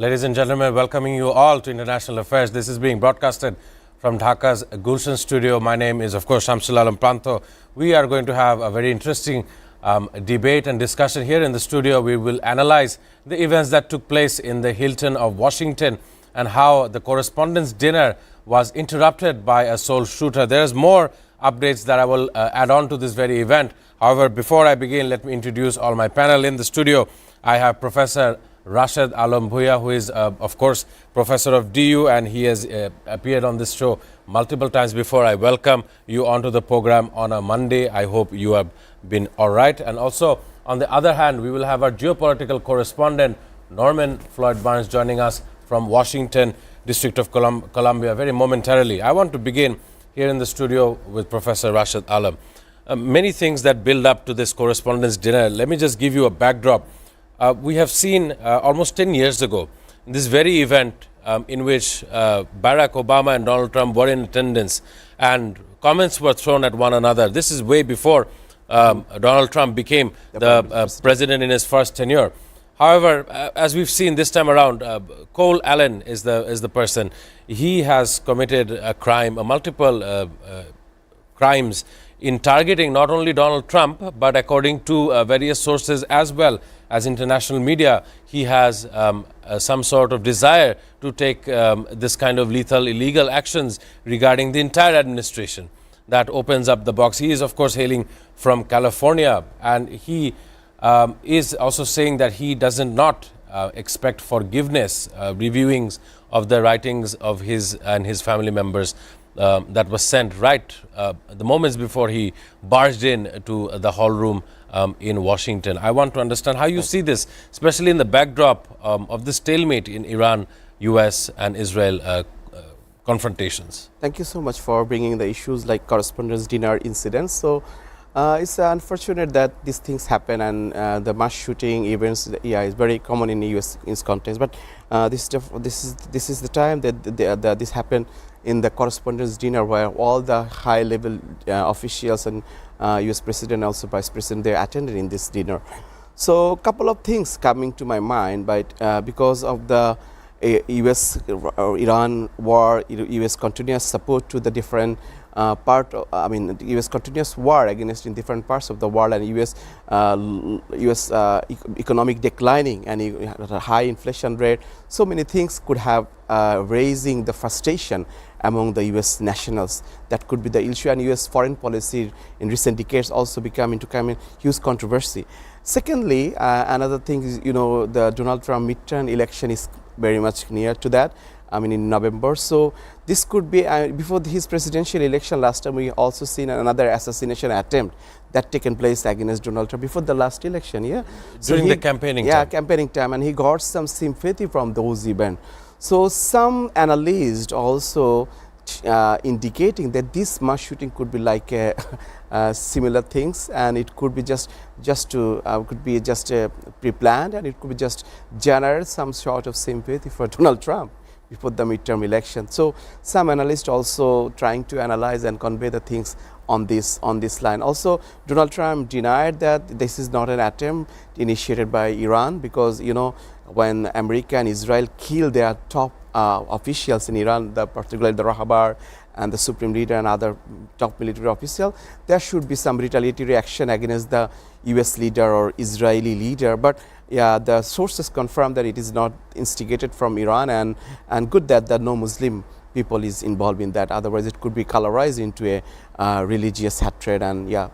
Ladies and gentlemen, welcoming you all to International Affairs. This is being broadcasted from Dhaka's Gulshan studio. My name is, of course, Shamsul Alam Pranto. We are going to have a very interesting debate and discussion here in the studio. We will analyze the events that took place in the Hilton of Washington and how the correspondence dinner was interrupted by a sole shooter. There's more updates that I will add on to this very event. However, before I begin, let me introduce all my panel in the studio. I have Professor Rashid Alam Bhuiya, who is, of course, professor of DU, and he has appeared on this show multiple times before. I welcome you onto the program on a Monday. I hope you have been all right. And also, on the other hand, we will have our geopolitical correspondent, Norman Floyd Barnes, joining us from Washington, District of Columbia, very momentarily. I want to begin here in the studio with Professor Rashid Alam. Many things that build up to this correspondence dinner. Let me just give you a backdrop. We have seen almost 10 years ago this very event in which Barack Obama and Donald Trump were in attendance and comments were thrown at one another. This is way before Donald Trump became the president in his first tenure. However, as we've seen this time around, Cole Allen is the person. He has committed a crime, multiple crimes in targeting not only Donald Trump, but according to various sources as well as international media, he has some sort of desire to take this kind of lethal illegal actions regarding the entire administration. That opens up the box. He is, of course, hailing from California, and he is also saying that he does not expect forgiveness, reviewings of the writings of his and his family members that was sent right the moments before he barged in to the hall room in Washington. I want to understand how you see this, especially in the backdrop of the stalemate in Iran, US and Israel confrontations. Thank you so much for bringing the issues like correspondence dinner incidents. So it's unfortunate that these things happen, and the mass shooting events, is very common in US context. But this is the time that this happened in the correspondence dinner, where all the high level officials and US president, also vice president, they attended in this dinner. So a couple of things coming to my mind, but because of the US Iran war, US continuous support to the different US continuous war against in different parts of the world, and US economic declining and a high inflation rate. So many things could have raising the frustration among the US nationals. That could be the issue, and US foreign policy in recent decades also becoming huge controversy. Secondly, another thing is, the Donald Trump midterm election is very much near to that. In November. So this could be, before his presidential election last time, we also seen another assassination attempt that taken place against Donald Trump before the last election, During the campaigning time. Campaigning time, and he got some sympathy from those events. So some analysts also indicating that this mass shooting could be like similar things, and it could be just pre-planned, and it could be just generate some sort of sympathy for Donald Trump before the midterm election. So some analysts also trying to analyze and convey the things on this line. Also, Donald Trump denied that this is not an attempt initiated by Iran, because when America and Israel killed their top officials in Iran, particularly the Rahabar and the supreme leader and other top military official, there should be some retaliatory action against the US leader or Israeli leader. But the sources confirm that it is not instigated from Iran, and good that no Muslim people is involved in that. Otherwise, it could be colorized into a religious hatred, and that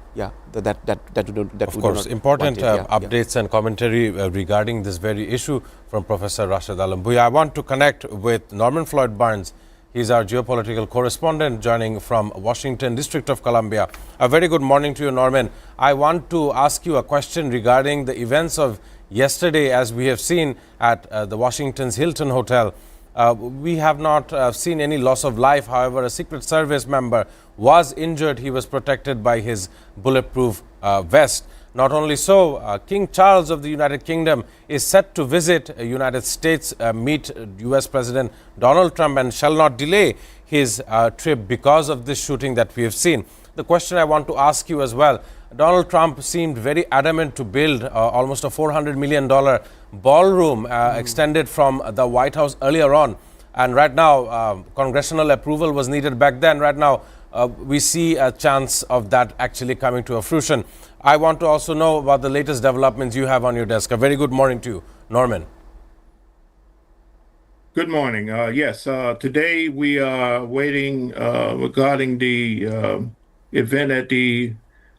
would of course important updates and commentary regarding this very issue from Professor Rashid Alam Bhuiya. I want to connect with Norman Floyd Barnes. He's our geopolitical correspondent, joining from Washington, District of Columbia. A very good morning to you, Norman. I want to ask you a question regarding the events of yesterday, as we have seen at the Washington's Hilton Hotel. We have not seen any loss of life. However, a Secret Service member was injured. He was protected by his bulletproof vest. Not only so, King Charles of the United Kingdom is set to visit United States, meet US President Donald Trump, and shall not delay his trip because of this shooting that we have seen. The question I want to ask you as well, Donald Trump seemed very adamant to build almost a $400 million ballroom extended from the White House earlier on. And right now, congressional approval was needed back then. Right now, we see a chance of that actually coming to a fruition. I want to also know about the latest developments you have on your desk. A very good morning to you, Norman. Good morning. Yes, today we are waiting regarding the event at the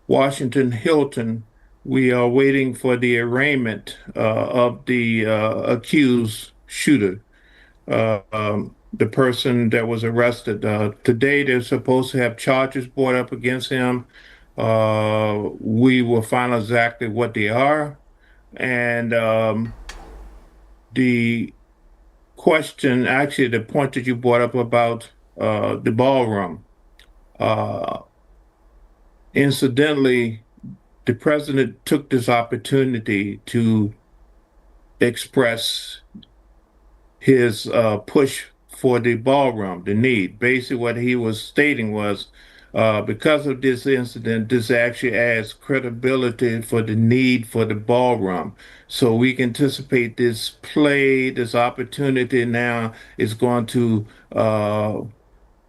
Washington Hilton. We are waiting for the arraignment of the accused shooter, the person that was arrested. Today they're supposed to have charges brought up against him. We will find out exactly what they are. And the question, actually, the point that you brought up about the ballroom. Uh, Incidentally, the president took this opportunity to express his push for the ballroom, the need. Basically, what he was stating was because of this incident, this actually adds credibility for the need for the ballroom. So we can anticipate this play, this opportunity now is going to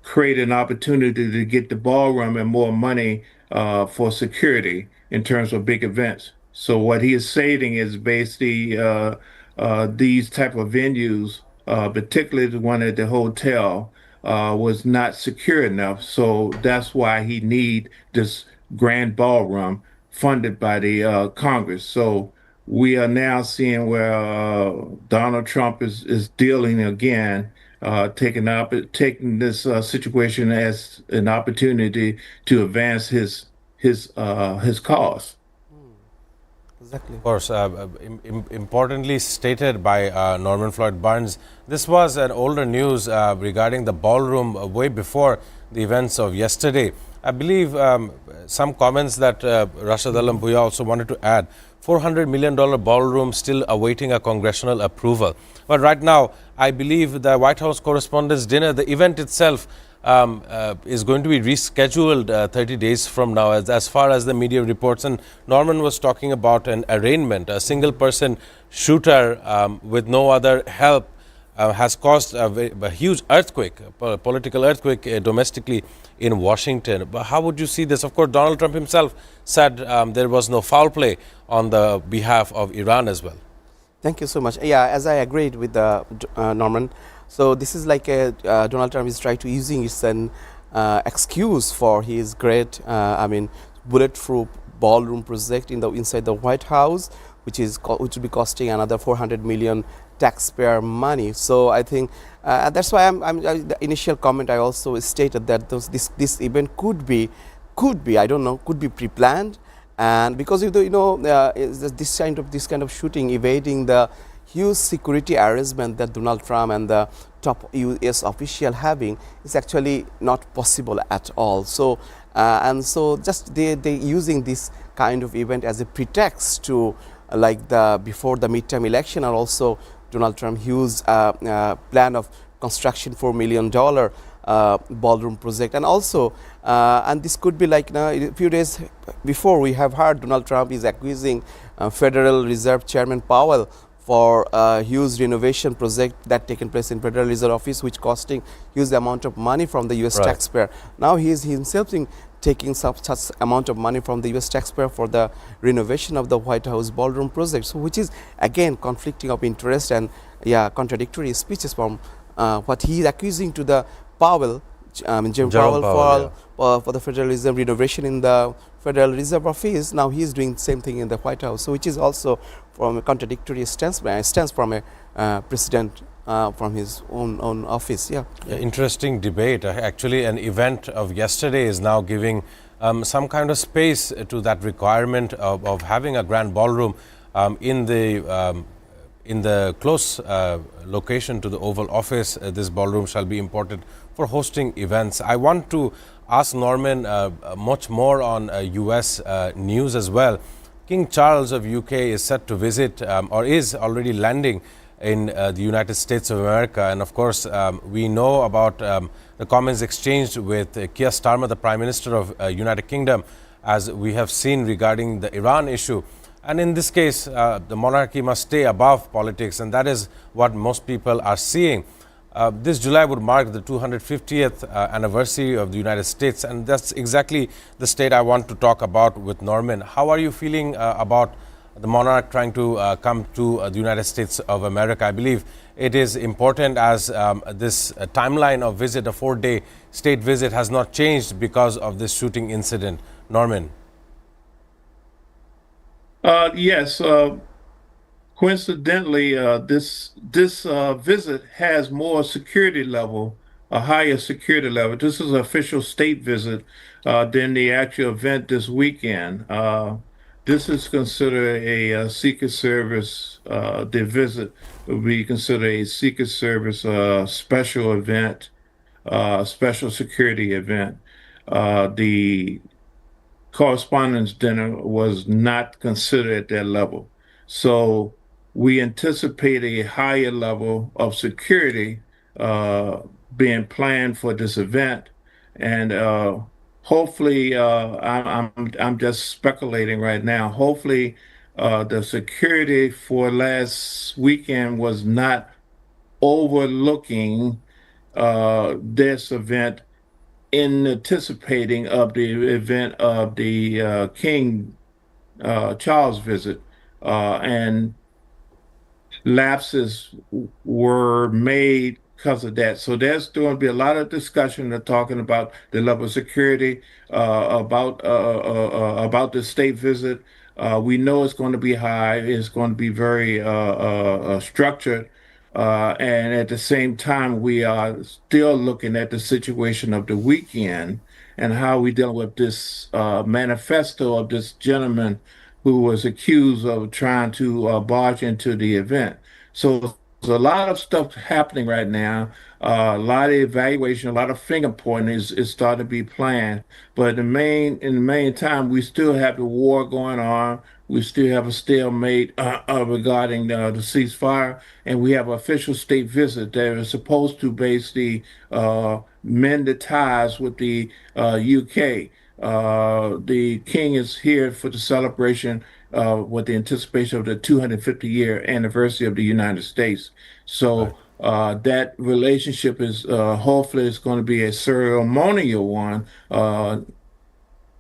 create an opportunity to get the ballroom and more money for security in terms of big events. So what he is saying is basically these type of venues, particularly the one at the hotel, was not secure enough. So that's why he need this grand ballroom funded by the Congress. So we are now seeing where Donald Trump is dealing again, taking this situation as an opportunity to advance his cause. Exactly. Of course, importantly stated by Norman Floyd Barnes, this was an older news regarding the ballroom way before the events of yesterday. I believe some comments that Rashad Alam Bhuiya also wanted to add. $400 million ballroom still awaiting a congressional approval. But right now, I believe the White House Correspondents' Dinner, the event itself, is going to be rescheduled 30 days from now, as far as the media reports. And Norman was talking about an arraignment. A single person shooter with no other help has caused a huge earthquake, a political earthquake domestically in Washington. But how would you see this? Of course, Donald Trump himself said there was no foul play on the behalf of Iran as well. Thank you so much. Yeah, as I agreed with Norman, so this is like Donald Trump is trying to using it as an excuse for his great, bulletproof ballroom project inside the White House, which will be costing another 400 million taxpayer money. So I think that's why the initial comment I also stated that this event could be I don't know, could be pre-planned. And because this kind of shooting evading the huge security arrangement that Donald Trump and the top U.S. official having is actually not possible at all. So and so just they using this kind of event as a pretext to before the midterm election, and also Donald Trump huge plan of construction $4 million ballroom project, and also and this could be like now a few days before we have heard Donald Trump is accusing Federal Reserve Chairman Powell for a huge renovation project that taken place in Federal Reserve Office, which costing huge amount of money from the U.S. taxpayer. Now he is himself taking such amount of money from the U.S. taxpayer for the renovation of the White House ballroom project, so which is again conflicting of interest and contradictory speeches from what he is accusing to the Powell, Jerome Powell for the Federal Reserve renovation in the Federal Reserve Office. Now he is doing the same thing in the White House, so which is also from a contradictory stance from a president from his own office. Interesting debate. Actually, an event of yesterday is now giving some kind of space to that requirement of having a grand ballroom in the close location to the Oval Office. This ballroom shall be imported for hosting events. I want to ask Norman much more on U.S. news as well. King Charles of UK is set to visit or is already landing in the United States of America. And of course, we know about the comments exchanged with Keir Starmer, the Prime Minister of United Kingdom, as we have seen regarding the Iran issue. And in this case, the monarchy must stay above politics, and that is what most people are seeing. This July would mark the 250th anniversary of the United States, and that's exactly the state I want to talk about with Norman. How are you feeling about the monarch trying to come to the United States of America? I believe it is important as this timeline of visit, a 4-day state visit, has not changed because of this shooting incident. Norman. Yes. Coincidentally, this visit has more security level, a higher security level. This is an official state visit than the actual event this weekend. This is considered a Secret Service. The visit would be considered a Secret Service special event, special security event. The correspondence dinner was not considered at that level. So we anticipate a higher level of security being planned for this event, and hopefully, I'm just speculating right now. Hopefully, the security for last weekend was not overlooking this event in anticipating of the event of the King Charles visit, and lapses were made because of that. So there's going to be a lot of discussion and talking about the level of security, about the state visit. We know it's going to be high. It's going to be very structured. And at the same time, we are still looking at the situation of the weekend and how we deal with this manifesto of this gentleman who was accused of trying to barge into the event. So there's a lot of stuff happening right now. A lot of evaluation, a lot of finger pointing is starting to be planned. But in the main time, we still have the war going on. We still have a stalemate regarding the ceasefire, and we have an official state visit that is supposed to basically mend the ties with the UK. The king is here for the celebration with the anticipation of the 250-year anniversary of the United States. So that relationship is hopefully it's going to be a ceremonial one.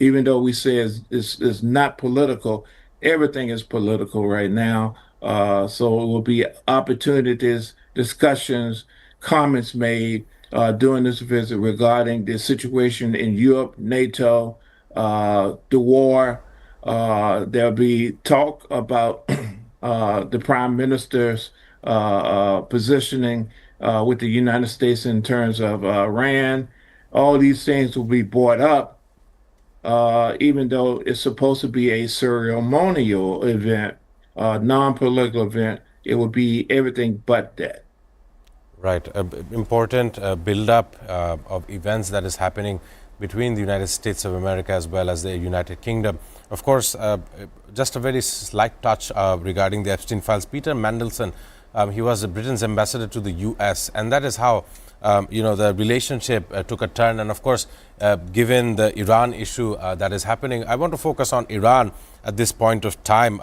Even though we say it's not political, everything is political right now. So it will be opportunities, discussions, comments made during this visit regarding the situation in Europe, NATO, the war. There'll be talk about the prime minister's positioning with the United States in terms of Iran. All these things will be brought up, even though it's supposed to be a ceremonial event, non-political event. It will be everything but that. Right. Important build-up of events that is happening between the United States of America as well as the United Kingdom. Of course, just a very slight touch regarding the Epstein files. Peter Mandelson, he was Britain's ambassador to the U.S., and that is how the relationship took a turn. And of course, given the Iran issue that is happening, I want to focus on Iran at this point of time.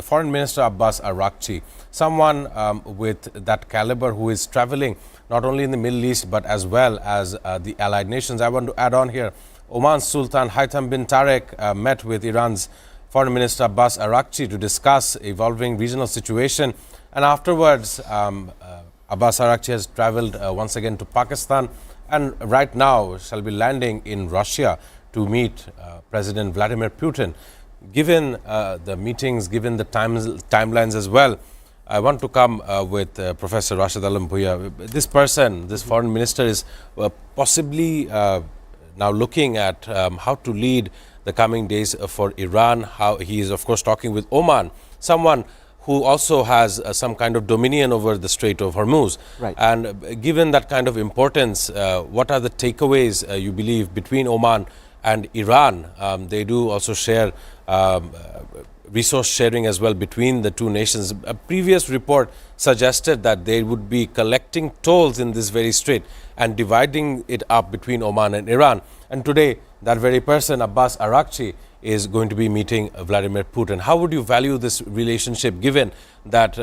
Foreign Minister Abbas Araghchi, someone with that caliber who is traveling not only in the Middle East but as well as the allied nations. I want to add on here, Oman's Sultan Haytham bin Tarek met with Iran's Foreign Minister Abbas Araghchi to discuss evolving regional situation, and afterwards Abbas Araghchi has traveled once again to Pakistan, and right now shall be landing in Russia to meet President Vladimir Putin. Given the meetings, given the timelines as well, I want to come with Professor Rashid Alam Bhuiya. This person, this foreign minister, is possibly now looking at how to lead the coming days for Iran. How he is, of course, talking with Oman, someone who also has some kind of dominion over the Strait of Hormuz. Right. And given that kind of importance, what are the takeaways you believe between Oman and Iran? They do also share resource sharing as well between the two nations. A previous report suggested that they would be collecting tolls in this very strait and dividing it up between Oman and Iran. And today, that very person, Abbas Araghchi, is going to be meeting Vladimir Putin. How would you value this relationship given that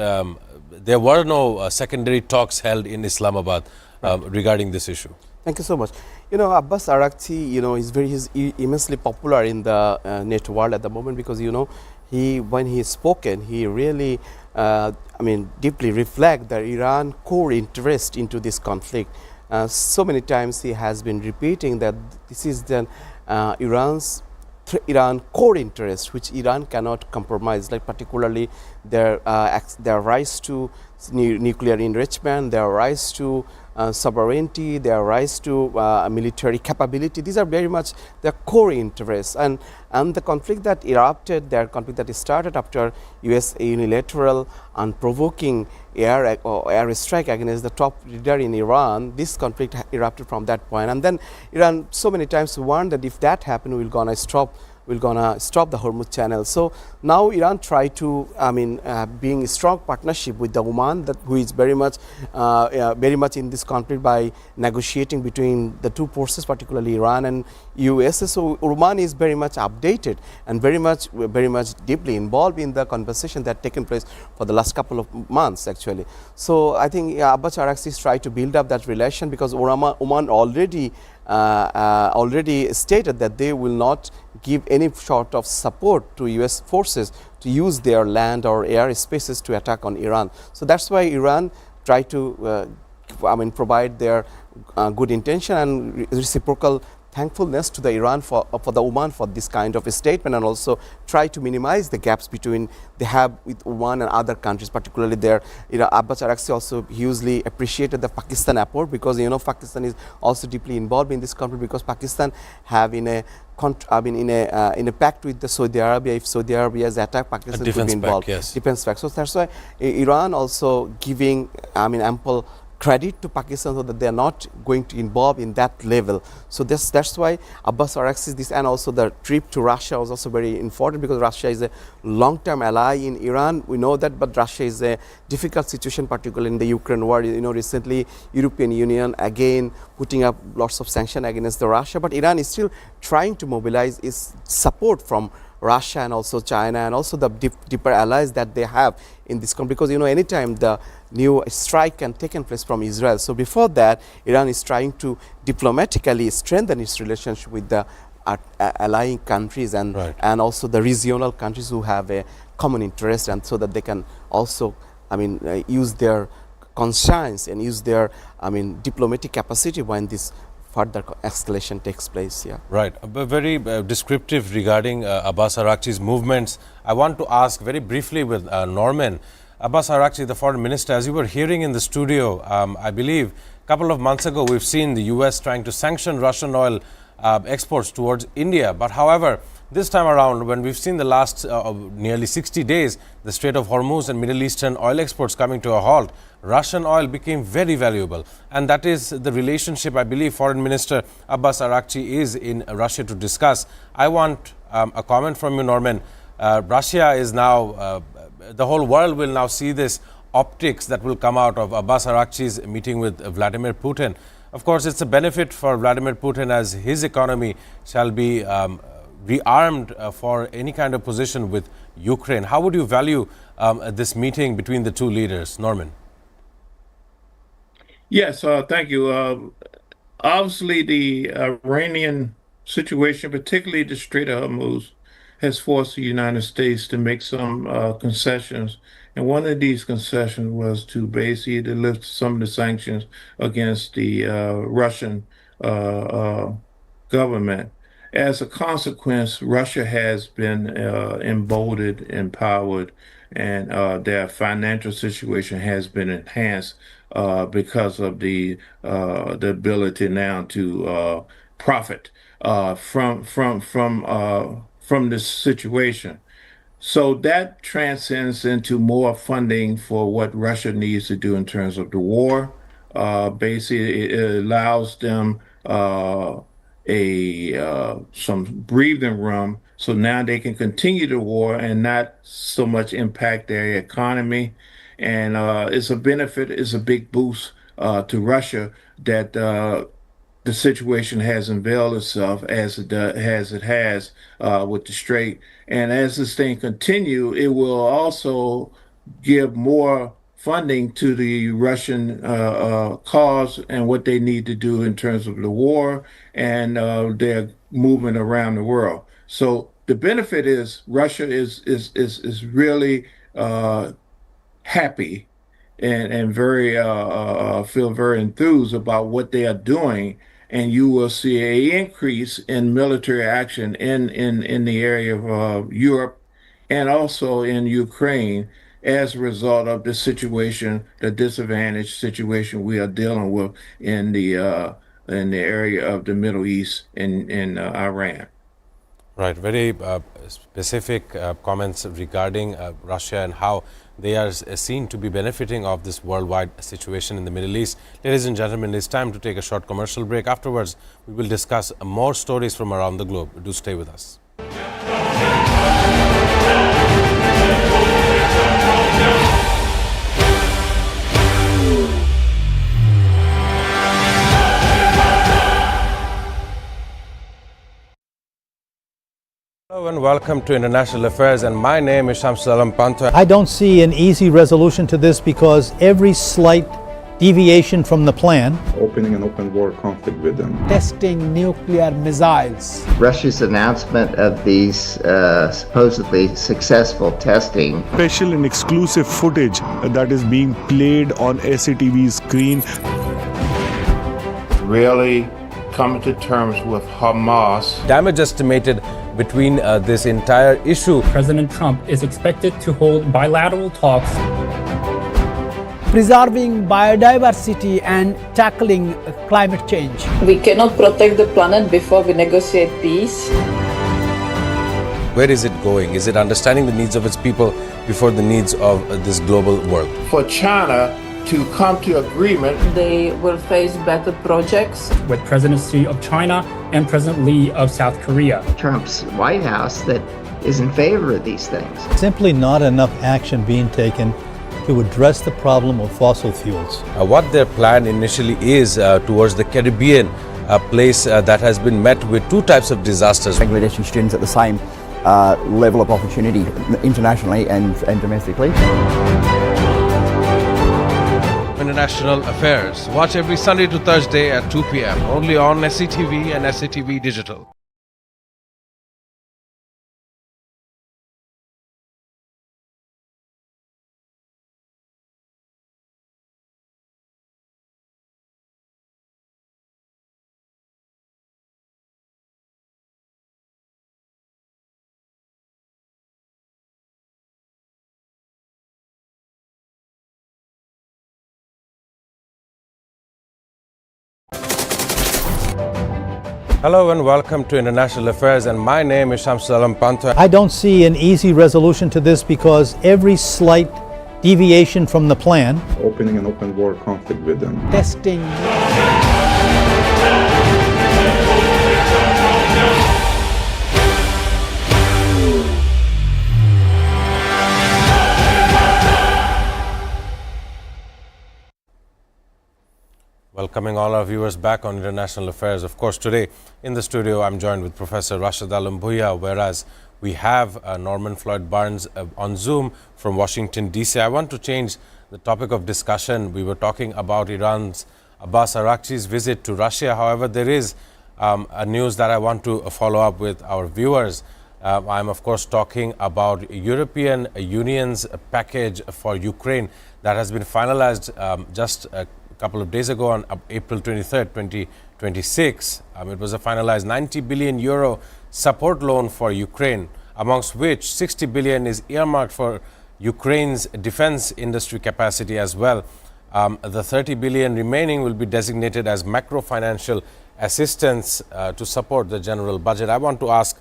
there were no secondary talks held in Islamabad regarding this issue? Thank you so much. Abbas Araghchi, he's immensely popular in the net world at the moment because, when he is spoken, he really, deeply reflect the Iran core interest into this conflict. So many times he has been repeating that this is the Iran core interest, which Iran cannot compromise, like particularly their rise to nuclear enrichment, their rise to sovereignty, their rise to military capability. These are very much their core interests. And the conflict that erupted, their conflict that started after US unilateral unprovoking air strike against the top leader in Iran, this conflict erupted from that point. And then Iran so many times warned that if that happened, we're gonna stop the Hormuz Channel. So now Iran try to, being a strong partnership with the Oman, who is very much in this conflict by negotiating between the two forces, particularly Iran and US. So Oman is very much updated and very much deeply involved in the conversation that taken place for the last couple of months, actually. So I think Abbas Araghchi is trying to build up that relation because Oman already stated that they will not give any sort of support to US forces to use their land or air spaces to attack on Iran. So that's why Iran try to provide their good intention and reciprocal thankfulness to the Iran for the Oman for this kind of a statement, and also try to minimize the gaps between they have with Oman and other countries, particularly there. Abbas Araghchi also hugely appreciated the Pakistan approach because Pakistan is also deeply involved in this conflict because Pakistan have in a pact with the Saudi Arabia. If Saudi Arabia is attacked, Pakistan could be involved. Yes. Defense pact. So that's why Iran also giving ample credit to Pakistan so that they are not going to involve in that level. So that's why Abbas Araghchi this, and also the trip to Russia was also very important because Russia is a long-term ally in Iran. We know that, but Russia is a difficult situation, particularly in the Ukraine war. Recently European Union again putting up lots of sanctions against the Russia, but Iran is still trying to mobilize its support from Russia and also China and also the deeper allies that they have in this conflict, because anytime the new strike can take place from Israel. So before that, Iran is trying to diplomatically strengthen its relationship with the allying countries and also the regional countries who have a common interest, and so that they can also use their conscience and use their diplomatic capacity when this further escalation takes place. Yeah. Right. Very descriptive regarding Abbas Araghchi's movements. I want to ask very briefly with Norman. Abbas Araghchi, the foreign minister, as you were hearing in the studio, I believe a couple of months ago we've seen the US trying to sanction Russian oil exports towards India. But however, this time around, when we've seen the last nearly 60 days, the Strait of Hormuz and Middle Eastern oil exports coming to a halt, Russian oil became very valuable. And that is the relationship, I believe, Foreign Minister Abbas Araghchi is in Russia to discuss. I want a comment from you, Norman. Russia is now, the whole world will now see this optics that will come out of Abbas Araghchi's meeting with Vladimir Putin. Of course, it's a benefit for Vladimir Putin as his economy shall be rearmed for any kind of position with Ukraine. How would you value this meeting between the two leaders, Norman? Yes, thank you. Obviously, the Iranian situation, particularly the Strait of Hormuz, has forced the United States to make some concessions. And one of these concessions was to basically to lift some of the sanctions against the Russian government. As a consequence, Russia has been emboldened, empowered, and their financial situation has been enhanced because of the ability now to profit from this situation. So that transcends into more funding for what Russia needs to do in terms of the war. Basically, it allows them some breathing room, so now they can continue the war and not so much impact their economy. And it's a benefit, it's a big boost to Russia that the situation has unveiled itself as it has with the Strait. And as this thing continue, it will also give more funding to the Russian cause and what they need to do in terms of the war and their movement around the world. So the benefit is Russia is really happy and very feel very enthused about what they are doing, and you will see a increase in military action in the area of Europe and also in Ukraine as a result of the situation, the disadvantaged situation we are dealing with in the area of the Middle East and in Iran. Right, very specific comments regarding Russia and how they are seen to be benefiting of this worldwide situation in the Middle East. Ladies and gentlemen, it's time to take a short commercial break. Afterwards, we will discuss more stories from around the globe. Do stay with us. Hello and welcome to International Affairs, and my name is Shamsul Panto. I don't see an easy resolution to this because every slight deviation from the plan, opening an open war conflict with them, testing nuclear missiles, Russia's announcement of these supposedly successful testing, special and exclusive footage that is being played on SATV screen. Really coming to terms with Hamas. Damage estimated between this entire issue. President Trump is expected to hold bilateral talks. preserving biodiversity and tackling climate change. We cannot protect the planet before we negotiate peace. Where is it going? Is it understanding the needs of its people before the needs of this global world? For China to come to agreement, They will face better projects. With presidency of China and President Lee of South Korea. Trump's White House that is in favor of these things. simply not enough action being taken to address the problem of fossil fuels. What their plan initially is towards the Caribbean, a place that has been met with two types of disasters. Bangladeshi students at the same level of opportunity internationally and domestically. International Affairs. Watch every Sunday to Thursday at 2 p.m. only on SATV and SATV Digital. Hello and welcome to International Affairs, and my name is Shamsul Panto. I don't see an easy resolution to this because every slight deviation from the plan, opening an open war conflict with them, Testing. Welcoming all our viewers back on International Affairs. Of course, today in the studio, I'm joined with Professor Rashid Alam Bhuiya, whereas we have Norman Floyd Barnes on Zoom from Washington, D.C. I want to change the topic of discussion. We were talking about Iran's Abbas Araghchi's visit to Russia. However, there is a news that I want to follow up with our viewers. I'm, of course, talking about European Union's package for Ukraine that has been finalized just a couple of days ago on April 23rd, 2026. It was a finalized 90 billion euro support loan for Ukraine, amongst which 60 billion is earmarked for Ukraine's defense industry capacity as well. The 30 billion remaining will be designated as macro financial assistance to support the general budget. I want to ask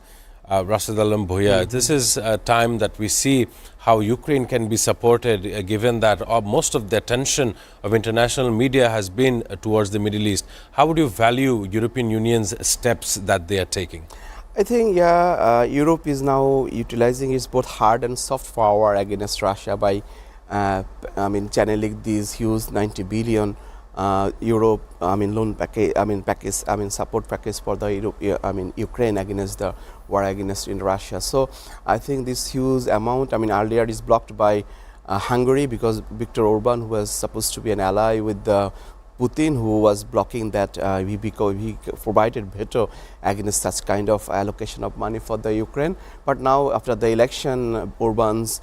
Rashid Alam Bhuiya, this is a time that we see how Ukraine can be supported, given that most of the attention of international media has been towards the Middle East. How would you value European Union's steps that they are taking? I think, Europe is now utilizing its both hard and soft power against Russia by, channeling these huge 90 billion Europe, loan package, support package for the Europe, Ukraine against the war against in Russia. So I think this huge amount, earlier is blocked by Hungary, because Viktor Orban, who was supposed to be an ally with the Putin, who was blocking that, he provided veto against such kind of allocation of money for the Ukraine. But now after the election, Orban's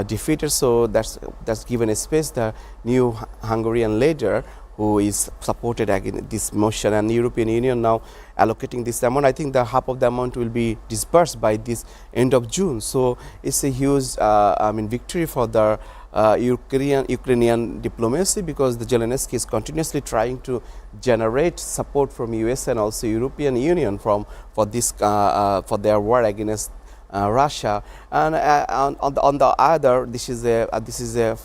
defeated, so that's given a space. The new Hungarian leader, who is supported against this motion, and the European Union now allocating this amount. I think the half of the amount will be dispersed by this end of June. So it's a huge victory for the Ukrainian diplomacy, because the Zelensky is continuously trying to generate support from US and also European Union for their war against Russia. And on the other, this is a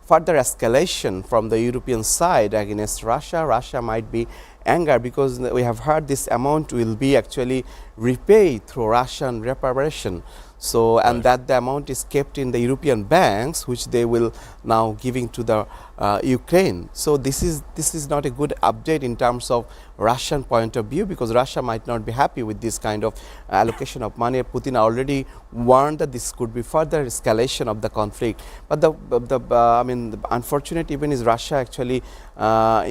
further escalation from the European side against Russia. Russia might be angry, because we have heard this amount will be actually repaid through Russian reparation. So, and that the amount is kept in the European banks, which they will now giving to the Ukraine. So this is not a good update in terms of Russian point of view, because Russia might not be happy with this kind of allocation of money. Putin already warned that this could be further escalation of the conflict. But the unfortunate even is Russia actually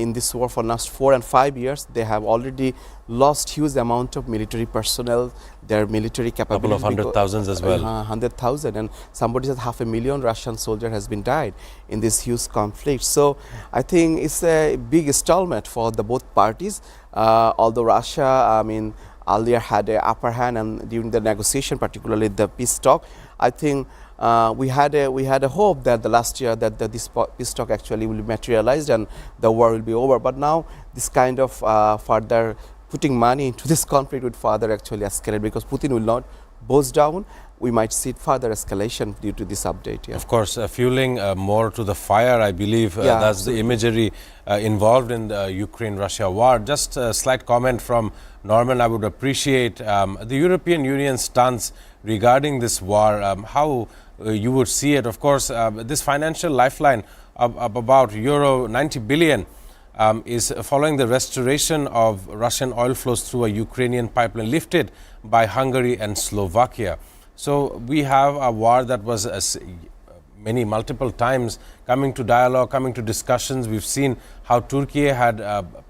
in this war for last 4 and 5 years, they have already lost huge amount of military personnel, their military capability. Couple of 100,000 as well. 100,000, and somebody said 500,000 Russian soldiers has been died in this huge conflict. So I think it's a big stalemate for the both parties. Although Russia, earlier had an upper hand, and during the negotiation, particularly the peace talk, I think we had a hope that the last year that this peace talk actually will be materialized and the war will be over. But now this kind of further putting money into this conflict would further actually escalate, because Putin will not bows down. We might see further escalation due to this update. Yeah. Of course, fueling more to the fire, I believe that's the imagery involved in the Ukraine-Russia war. Just a slight comment from Norman. I would appreciate the European Union's stance regarding this war, how you would see it. Of course, this financial lifeline of about euro 90 billion is following the restoration of Russian oil flows through a Ukrainian pipeline lifted by Hungary and Slovakia. So we have a war that was multiple times coming to dialogue, coming to discussions. We've seen how Turkey had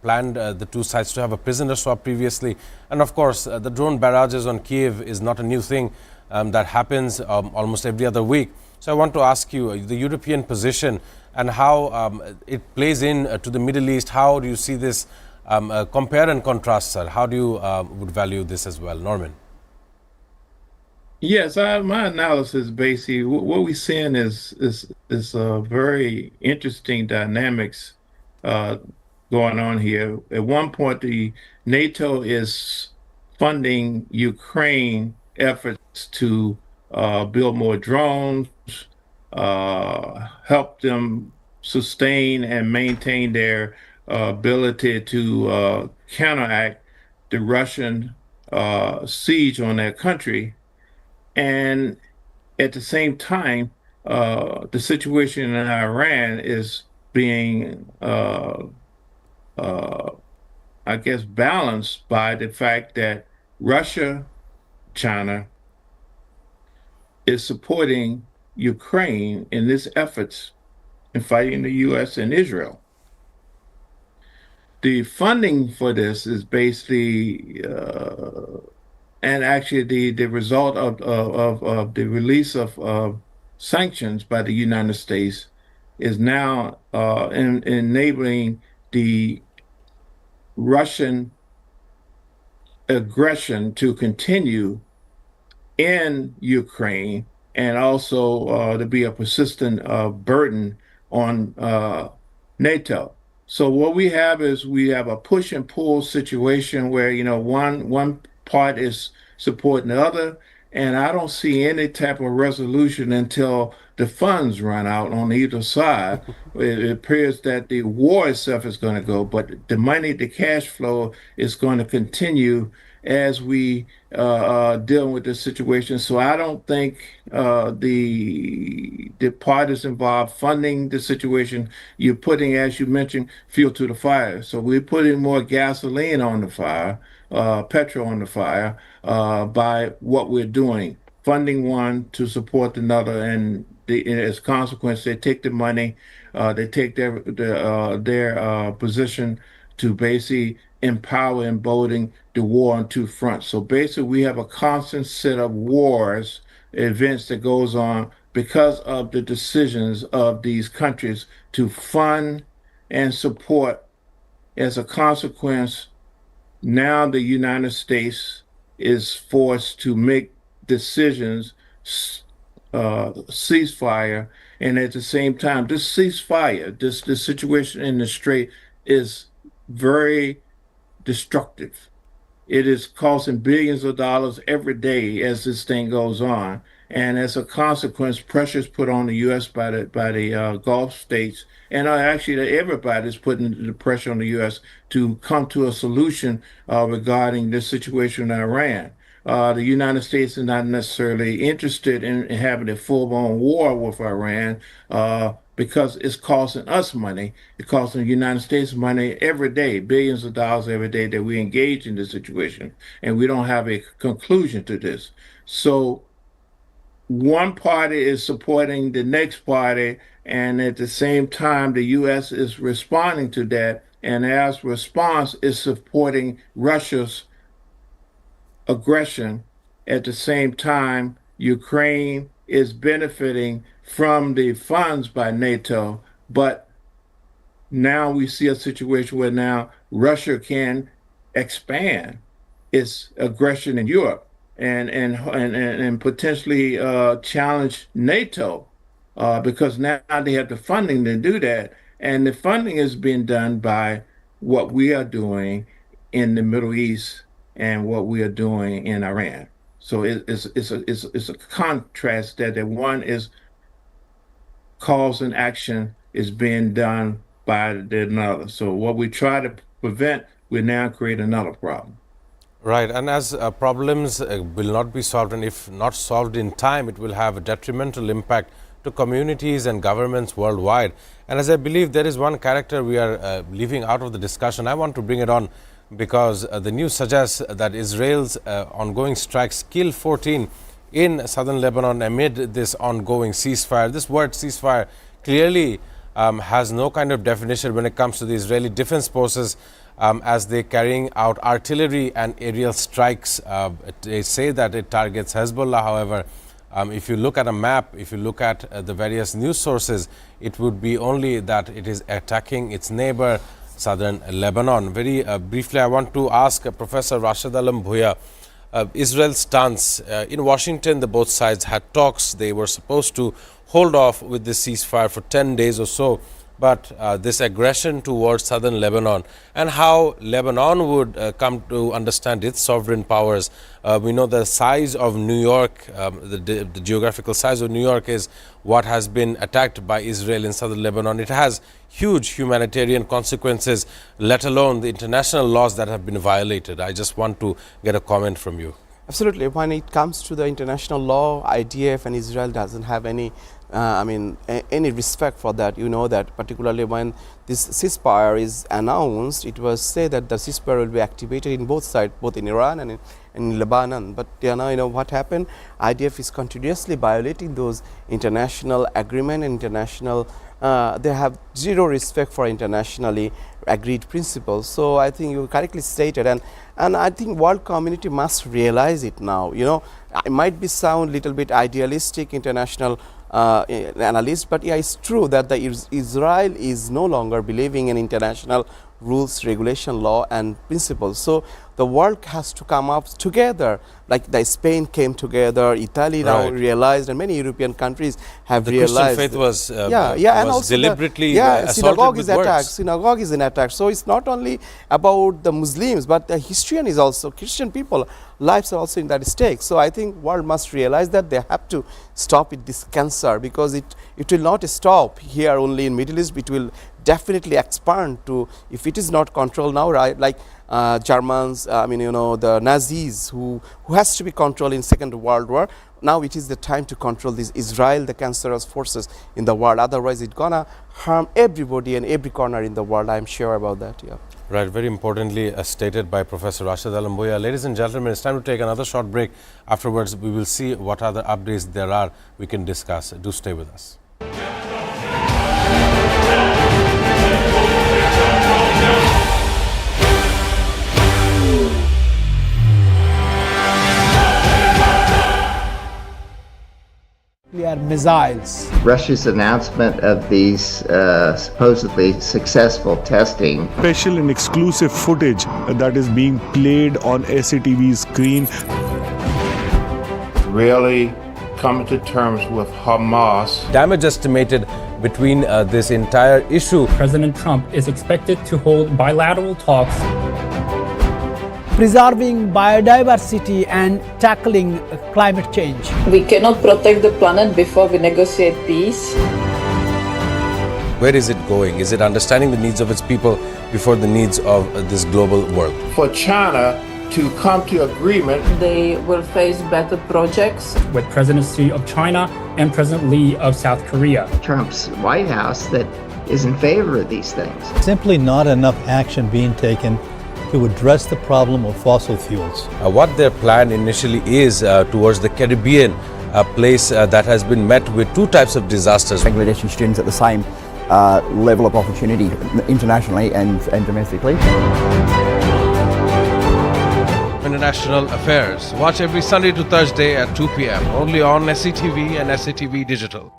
planned the two sides to have a prisoner swap previously. And of course, the drone barrages on Kiev is not a new thing that happens almost every other week. So I want to ask you the European position and how it plays in to the Middle East. How do you see this? Compare and contrast, sir. How do you would value this as well, Norman? Yes, my analysis basically what we're seeing is very interesting dynamics going on here. At one point, the NATO is funding Ukraine efforts to build more drones, help them sustain and maintain their ability to counteract the Russian siege on their country. And at the same time, the situation in Iran is being, I guess, balanced by the fact that Russia, China, is supporting Ukraine in its efforts in fighting the U.S. and Israel. The funding for this is basically and actually the result of the release of sanctions by the United States is now enabling the Russian aggression to continue in Ukraine, and also to be a persistent burden on NATO. So what we have is a push and pull situation where one part is supporting the other, and I don't see any type of resolution until the funds run out on either side, it appears that the war itself is going to go, but the money, the cash flow is going to continue as we deal with this situation. So I don't think the parties involved funding the situation. You're putting, as you mentioned, fuel to the fire. So we're putting more gasoline on the fire, petrol on the fire, by what we're doing, funding one to support another, and as a consequence, they take the money, they take their position to basically empower and embolden the war on two fronts. So basically, we have a constant set of wars, events that goes on because of the decisions of these countries to fund and support. As a consequence, now the United States is forced to make decisions, ceasefire, and at the same time, this ceasefire, this situation in the Strait is very destructive. It is costing billions of dollars every day as this thing goes on. And as a consequence, pressure is put on the U.S. by the Gulf states, and actually everybody is putting the pressure on the U.S. to come to a solution regarding this situation in Iran. The United States is not necessarily interested in having a full-blown war with Iran because it's costing us money. It's costing the United States money every day, billions of dollars every day that we engage in this situation, and we don't have a conclusion to this. So one party is supporting the next party, and at the same time, the U.S. is responding to that, and as response is supporting Russia's aggression. At the same time, Ukraine is benefiting from the funds by NATO, but now we see a situation where now Russia can expand its aggression in Europe and potentially challenge NATO because now they have the funding to do that, and the funding is being done by what we are doing in the Middle East and what we are doing in Iran. So it's a contrast that one is cause and action is being done by another. So what we try to prevent, we now create another problem. Right, and as problems will not be solved, and if not solved in time, it will have a detrimental impact to communities and governments worldwide. And as I believe there is one character we are leaving out of the discussion, I want to bring it on because the news suggests that Israel's ongoing strikes killed 14 in southern Lebanon amid this ongoing ceasefire. This word ceasefire clearly has no kind of definition when it comes to the Israeli defense forces as they're carrying out artillery and aerial strikes. They say that it targets Hezbollah. However, if you look at a map, if you look at the various news sources, it would be only that it is attacking its neighbor, southern Lebanon. Very briefly, I want to ask Professor Rashid Alam Bhuya, Israel's stance. In Washington, the both sides had talks. They were supposed to hold off with the ceasefire for 10 days or so. But this aggression towards southern Lebanon and how Lebanon would come to understand its sovereign powers. We know the size of New York, the geographical size of New York is what has been attacked by Israel in southern Lebanon. It has huge humanitarian consequences, let alone the international laws that have been violated. I just want to get a comment from you. Absolutely. When it comes to the international law, IDF and Israel doesn't have any any respect for that. You know that particularly when this ceasefire is announced, it was said that the ceasefire will be activated in both sides, both in Iran and in Lebanon. But you know what happened? IDF is continuously violating those international agreement, international. They have zero respect for internationally agreed principles. So I think you correctly stated, and I think world community must realize it now. You know, it might be sound little bit idealistic, international analyst, but yeah, it's true that the Israel is no longer believing in international rules, regulation, law, and principles. So the world has to come up together. Like the Spain came together, Italy now Right. realized, and many European countries have The realized. Christian faith was, and was also deliberately synagogue assaulted is with attacked. words. Synagogue is an attack. So it's not only about the Muslims, but the Christian is also Christian people. Lives are also in that stake. So I think world must realize that they have to stop with this cancer, because it will not stop here only in Middle East. It will definitely expand to, if it is not controlled now, right, like Germans, the Nazis who has to be controlled in Second World War. Now it is the time to control this Israel, the cancerous forces in the world. Otherwise, it's gonna harm everybody and every corner in the world. I'm sure about that. Yeah. Right, very importantly stated by Professor Rashid Alam Bhuiya. Ladies and gentlemen, it's time to take another short break. Afterwards, we will see what other updates there are we can discuss. Do stay with us. nuclear missiles. Russia's announcement of these supposedly successful testing. Special and exclusive footage that is being played on SATV screen. Really coming to terms with Hamas. Damage estimated between this entire issue. President Trump is expected to hold bilateral talks. Preserving biodiversity and tackling climate change. We cannot protect the planet before we negotiate peace. Where is it going? Is it understanding the needs of its people before the needs of this global world? For China to come to agreement, they will face better projects. With President Xi of China and President Lee of South Korea. Trump's White House that is in favor of these things. Simply not enough action being taken to address the problem of fossil fuels. What their plan initially is towards the Caribbean, a place that has been met with two types of disasters. Bangladeshi students at the same level of opportunity internationally and domestically. International Affairs. Watch every Sunday to Thursday at 2 p.m. only on SATV and SATV Digital.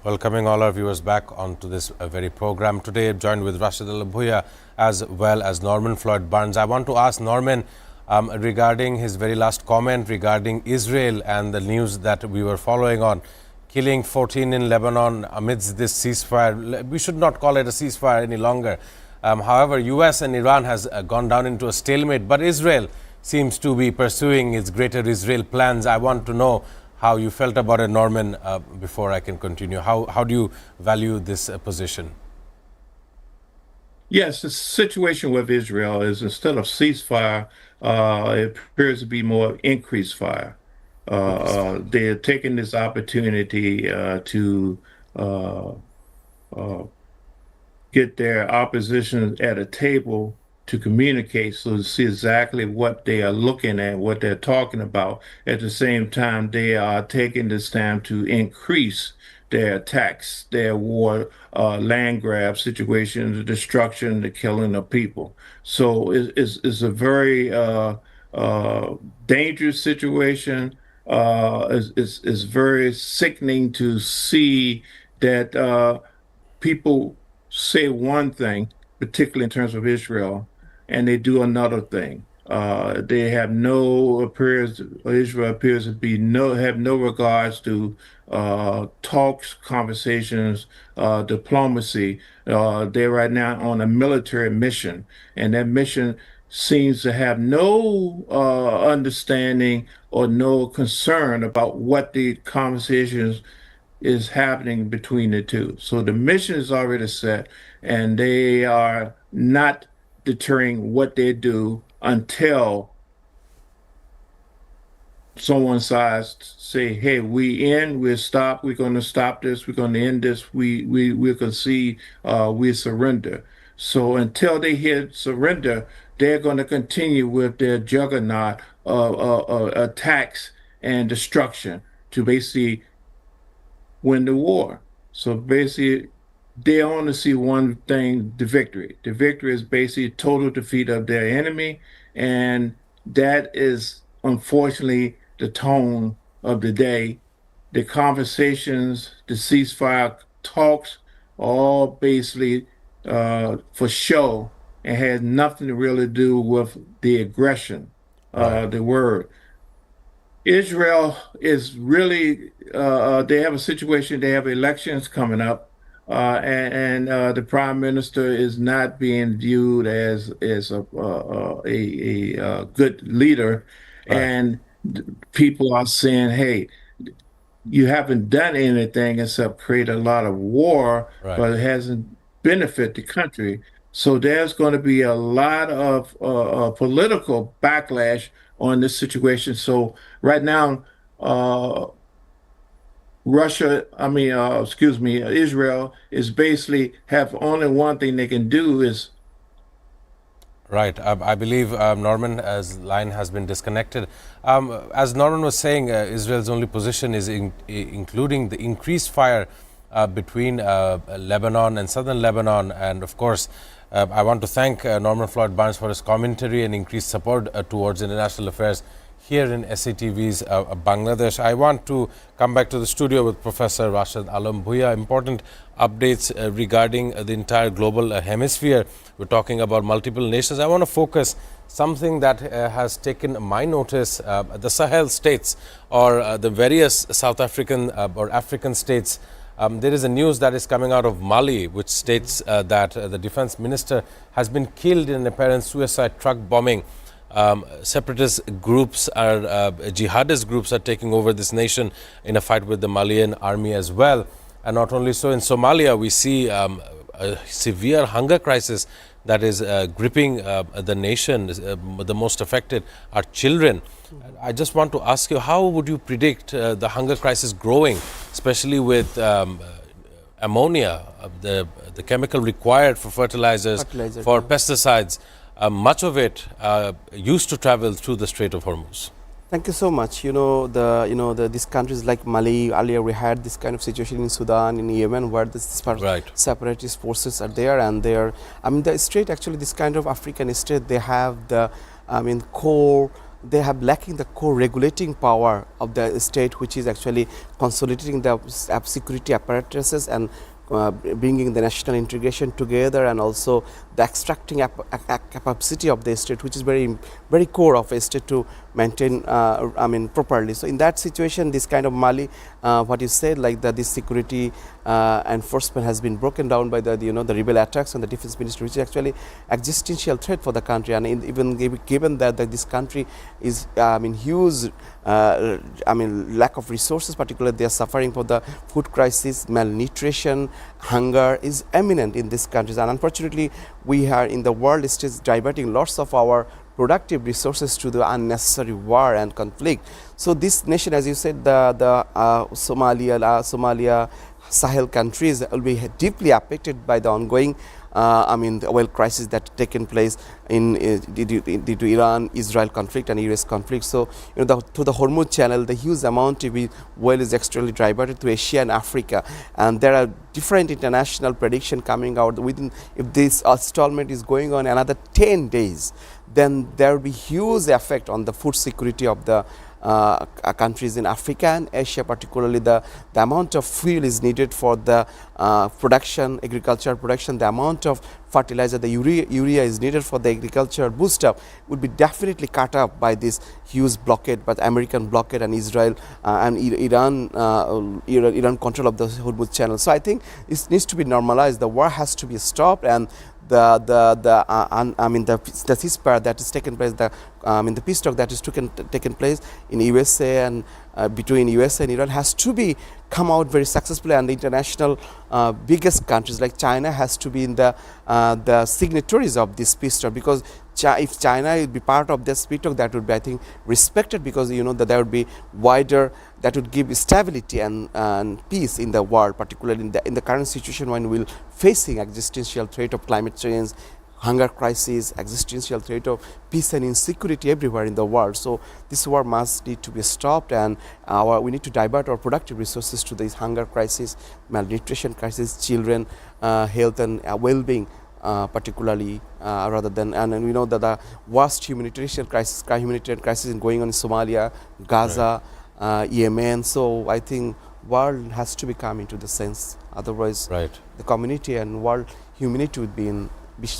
Welcoming all our viewers back onto this very program. Today, joined with Rashid Alam Bhuiya as well as Norman Floyd Barnes. I want to ask Norman regarding his very last comment regarding Israel and the news that we were following on, killing 14 in Lebanon amidst this ceasefire. We should not call it a ceasefire any longer. However, US and Iran has gone down into a stalemate, but Israel seems to be pursuing its greater Israel plans. I want to know how you felt about it, Norman, before I can continue. How do you value this position? yes, the situation with Israel is instead of ceasefire, it appears to be more increased fire. They're taking this opportunity to get their opposition at a table to communicate, so to see exactly what they are looking at, what they're talking about. At the same time, they are taking this time to increase their attacks, their war, land grab situations, the destruction, the killing of people. So it's a very dangerous situation. Is very sickening to see that people say one thing, particularly in terms of Israel, and they do another thing. They have no appears. Israel appears to be have no regards to talks, conversations, diplomacy. They're right now on a military mission, and that mission seems to have no understanding or no concern about what the conversations is happening between the two. So the mission is already set, and they are not deterring what they do until someone says, say, "Hey, we'll stop. We're going to stop this. We're going to end this. We concede. We surrender." So until they hit surrender, they're going to continue with their juggernaut of attacks and destruction to basically win the war. So basically, they only see one thing, the victory. The victory is basically total defeat of their enemy. And that is unfortunately the tone of the day. The conversations, the ceasefire talks, all basically for show and had nothing to really do with the aggression, the word. Israel is really, they have a situation, they have elections coming up, and the prime minister is not being viewed as a good leader. Right. And people are saying, hey, you haven't done anything except create a lot of war, Right. but it hasn't benefit the country. So there's going to be a lot of political backlash on this situation. So right now, Israel is basically have only one thing they can do is. Right. I believe Norman's line has been disconnected. As Norman was saying, Israel's only position is including the increased fire between Lebanon and southern Lebanon. And of course, I want to thank Norman Floyd Barnes for his commentary and increased support towards international affairs here in SATV's Bangladesh. I want to come back to the studio with Professor Rashid Alam Bhuiya. Important updates regarding the entire global hemisphere. We're talking about multiple nations. I want to focus something that has taken my notice, the Sahel states or the various South African or African states. There is a news that is coming out of Mali, which states that the defense minister has been killed in an apparent suicide truck bombing. Separatist groups jihadist groups are taking over this nation in a fight with the Malian army as well. And not only so, in Somalia, we see a severe hunger crisis that is gripping the nation. The most affected are children. I just want to ask you, how would you predict the hunger crisis growing, especially with ammonia, the chemical required for fertilizers, for pesticides? Much of it used to travel through the Strait of Hormuz. Thank you so much. These countries like Mali, earlier we had this kind of situation in Sudan, in Yemen, where separatist forces are there, and the state, actually, this kind of African state, they have they have lacking the core regulating power of the state, which is actually consolidating the security apparatuses and bringing the national integration together, and also the extracting capacity of the state, which is very, very core of a state to maintain, properly. So in that situation, this kind of Mali, what you said, like this security enforcement has been broken down by the rebel attacks on the defense ministry, which is actually existential threat for the country. And even given that this country is, huge, lack of resources, particularly they are suffering for the food crisis, malnutrition, hunger is eminent in these countries. And unfortunately, we are in the world stage diverting lots of our productive resources to the unnecessary war and conflict. So this nation, as you said, the Somalia, Sahel countries will be deeply affected by the ongoing the oil crisis that taken place in due to Iran-Israel conflict and US conflict. So, through the Hormuz Channel, the huge amount of oil is extremely diverted to Asia and Africa, and there are different international prediction coming out within. If this installment is going on another 10 days, then there will be huge effect on the food security of the countries in Africa and Asia, particularly the amount of fuel is needed for the agricultural production, the amount of fertilizer, the urea is needed for the agriculture boost up would be definitely cut up by this huge blockade, by the American blockade and Israel and Iran control of the Hormuz Channel. So I think it needs to be normalized. The war has to be stopped, and the ceasefire that is taken place, the peace talk that is taken place in USA and between USA and Iran has to be come out very successfully, and the international biggest countries like China has to be in the signatories of this peace talk, because if China will be part of this peace talk, that would be, I think, respected, because that there would be wider, that would give stability and peace in the world, particularly in the current situation when we're facing existential threat of climate change, hunger crisis, existential threat of peace and insecurity everywhere in the world. So this war must need to be stopped, and we need to divert our productive resources to this hunger crisis, malnutrition crisis, children health and well-being, particularly rather than, and we know that the worst humanitarian crisis is going on in Somalia, Gaza, Yemen. So I think world has to become into the sense, otherwise the community and world humanity would be in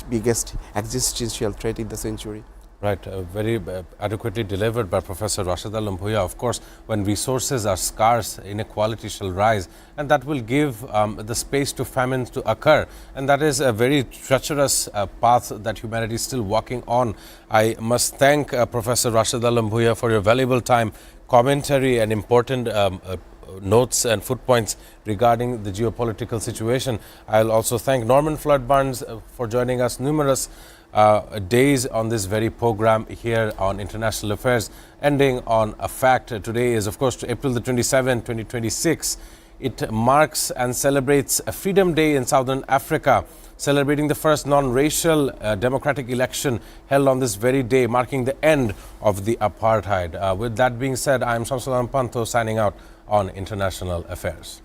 biggest existential threat in the century. Right, very adequately delivered by Professor Rashid Alam Bhuiya. Of course, when resources are scarce, inequality shall rise, and that will give the space to famine to occur. And that is a very treacherous path that humanity is still walking on. I must thank Professor Rashid Alam Bhuiya for your valuable time, commentary and important notes and footpoints regarding the geopolitical situation. I'll also thank Norman Floyd Barnes for joining us numerous days on this very program here on International Affairs, ending on a fact. Today is, of course, April the 27th, 2026. It marks and celebrates a Freedom Day in Southern Africa, celebrating the first non-racial democratic election held on this very day, marking the end of the apartheid. With that being said, I am Shamsul Alam Panto signing out on International Affairs.